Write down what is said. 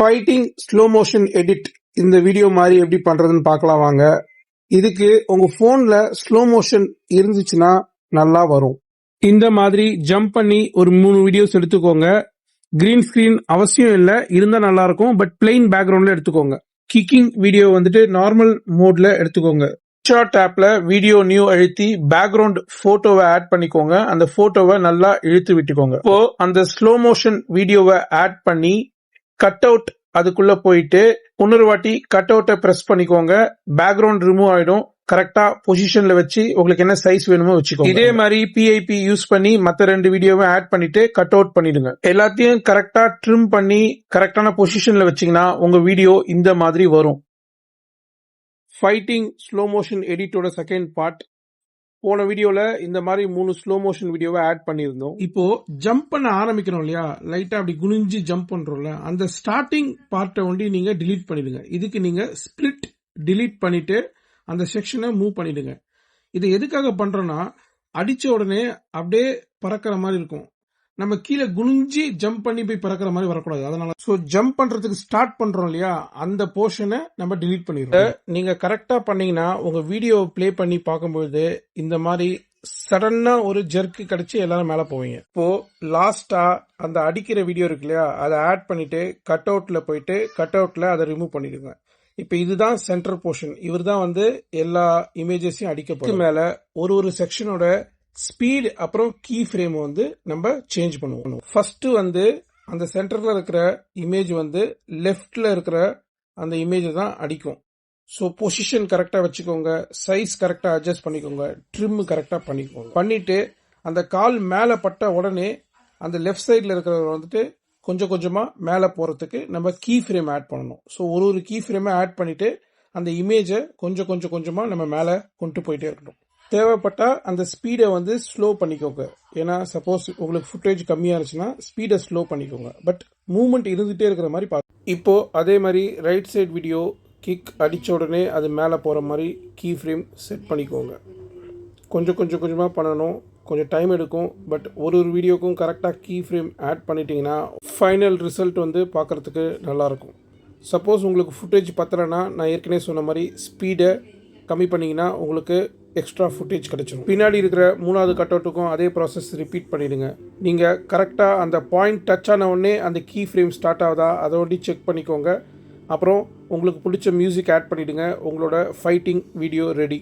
Fighting slow motion edit இந்த video மாதிரி எப்படி பண்றதுன்னு பார்க்கலாம் வாங்க. இதுக்கு உங்க போன்ல ஸ்லோ மோஷன் இருந்துச்சுன்னா நல்லா வரும். இந்த மாதிரி ஜம்ப் பண்ணி ஒரு 3 வீடியோஸ் எடுத்துக்கோங்க. கிரீன் ஸ்கிரீன் அவசியம் இல்லை, இருந்தா நல்லா இருக்கும். பட் பிளெயின் பேக்ரவுண்ட்ல எடுத்துக்கோங்க. கிக்கிங் வீடியோ வந்துட்டு நார்மல் மோட்ல எடுத்துக்கோங்க. ஷார்ட் ஆப்ல வீடியோ நியூ அழுத்தி பேக்ரவுண்ட் போட்டோவை ஆட் பண்ணிக்கோங்க. அந்த போட்டோவை நல்லா இழுத்து விட்டுக்கோங்க. இப்போ அந்த ஸ்லோ மோஷன் வீடியோவை ஆட் பண்ணி கட் அவுட் அதுக்குள்ள போயிட்டு இன்னொரு வாட்டி கட் அவுட்டை பிரஸ் பண்ணிக்கோங்க. பேக்ரவுண்ட் ரிமூவ் ஆயிடும். கரெக்டா பொசிஷன்ல வச்சு உங்களுக்கு என்ன சைஸ் வேணுமோ வச்சுக்கோங்க. இதே மாதிரி பிஐபி யூஸ் பண்ணி மத்த 2 வீடியோவை ஆட் பண்ணிட்டு கட் அவுட் பண்ணிடுங்க. எல்லாத்தையும் கரெக்டா ட்ரிம் பண்ணி கரெக்டான பொசிஷன்ல வச்சீங்கன்னா உங்க வீடியோ இந்த மாதிரி வரும். ஃபைட்டிங் ஸ்லோ மோஷன் எடிட்டோட செகண்ட் பார்ட். போன வீடியோல இந்த மாதிரி 3 ஸ்லோ மோஷன் வீடியோவை ஆட் பண்ணியிருந்தோம். இப்போ ஜம்ப் பண்ண ஆரம்பிக்கிறோம் இல்லையா, லைட்டா அப்படி குனிஞ்சு ஜம்ப் பண்றோம்ல, அந்த ஸ்டார்டிங் பார்ட்டை ஒண்டி நீங்க டிலீட் பண்ணிடுங்க. இதுக்கு நீங்க ஸ்பிளிட் டிலீட் பண்ணிட்டு அந்த செக்ஷனை மூவ் பண்ணிடுங்க. இது எதுக்காக பண்றோம்னா, அடிச்ச உடனே அப்படியே பறக்கிற மாதிரி இருக்கும். நம்ம கீழே குனிஞ்சி ஜம்ப் பண்ணி போய் பறக்கிற மாதிரி வரக்கூடாது. அதனால ஜம்ப் பண்றதுக்கு ஸ்டார்ட் பண்றோம் இல்லையா, அந்த போர்ஷனை நம்ம டிலீட் பண்ணிடுறோம். நீங்க கரெக்டா பண்ணீங்கன்னா உங்க வீடியோ பிளே பண்ணி பார்க்கும்போது இந்த மாதிரி சடனா ஒரு ஜெர்க்கு கிடைச்சி எல்லாரும் மேல போவீங்க. இப்போ லாஸ்டா அந்த அடிக்கிற வீடியோ இருக்கு இல்லையா, அதை ஆட் பண்ணிட்டு கட் அவுட்ல போயிட்டு கட் அவுட்ல அதை ரிமூவ் பண்ணிடுங்க. இப்ப இதுதான் சென்டர் போர்ஷன். இவர் தான் வந்து எல்லா இமேஜஸையும் அடிக்க போகுது. மேல ஒரு செக்ஷனோட ஸ்பீட் அப்புறம் கீ ஃப்ரேம் வந்து நம்ம சேஞ்ச் பண்ணுவோம். ஃபர்ஸ்ட் வந்து அந்த சென்டர்ல இருக்கிற இமேஜ் வந்து லெஃப்ட்ல இருக்கிற அந்த இமேஜ் தான் அடிக்கும். ஸோ பொசிஷன் கரெக்டா வச்சுக்கோங்க, சைஸ் கரெக்டா அட்ஜஸ்ட் பண்ணிக்கோங்க, ட்ரிம் கரெக்டா பண்ணிக்கோங்க. பண்ணிட்டு அந்த கால் மேல பட்ட உடனே அந்த லெஃப்ட் சைட்ல இருக்கிறவர் வந்துட்டு கொஞ்சம் கொஞ்சமா மேல போறதுக்கு நம்ம கீ ஃப்ரேம் ஆட் பண்ணணும். ஸோ ஒரு கீ ஃப்ரேமை ஆட் பண்ணிட்டு அந்த இமேஜை கொஞ்சம் கொஞ்சமா நம்ம மேல கொண்டு போயிட்டே இருக்கணும். தேவைப்பட்டா அந்த ஸ்பீடை வந்து ஸ்லோ பண்ணிக்கோங்க. ஏன்னா சப்போஸ் உங்களுக்கு ஃபுட்டேஜ் கம்மியா இருந்துச்சுன்னா ஸ்பீடை ஸ்லோ பண்ணிக்கோங்க. பட் மூவ்மெண்ட் இருந்துட்டே இருக்கிற மாதிரி பார்த்து. இப்போ அதே மாதிரி ரைட் சைட் வீடியோ கிக் அடிச்ச உடனே அது மேலே போற மாதிரி கீ ஃப்ரேம் செட் பண்ணிக்கோங்க. கொஞ்சமா பண்ணணும், கொஞ்சம் டைம் எடுக்கும். பட் ஒரு வீடியோக்கும் கரெக்டாக கீ ஃப்ரேம் ஆட் பண்ணிட்டீங்கன்னா ஃபைனல் ரிசல்ட் வந்து பார்க்கறதுக்கு நல்லா இருக்கும். சப்போஸ் உங்களுக்கு ஃபுட்டேஜ் பத்தலைன்னா நான் ஏற்கனவே சொன்ன மாதிரி ஸ்பீடை கம்மி பண்ணிங்கன்னா உங்களுக்கு எக்ஸ்ட்ரா ஃபுட்டேஜ் கிடைச்சிடும். பின்னாடி இருக்கிற 3வது கட் அவுட்டுக்கும் அதே ப்ராசஸ் ரிப்பீட் பண்ணிடுங்க. நீங்கள் கரெக்டாக அந்த பாயிண்ட் டச் ஆன உடனே அந்த கீ ஃப்ரேம் ஸ்டார்ட் ஆகுதா அதோட செக் பண்ணிக்கோங்க. அப்புறம் உங்களுக்கு பிடிச்ச மியூசிக் ஆட் பண்ணிவிடுங்க. உங்களோட ஃபைட்டிங் வீடியோ ரெடி.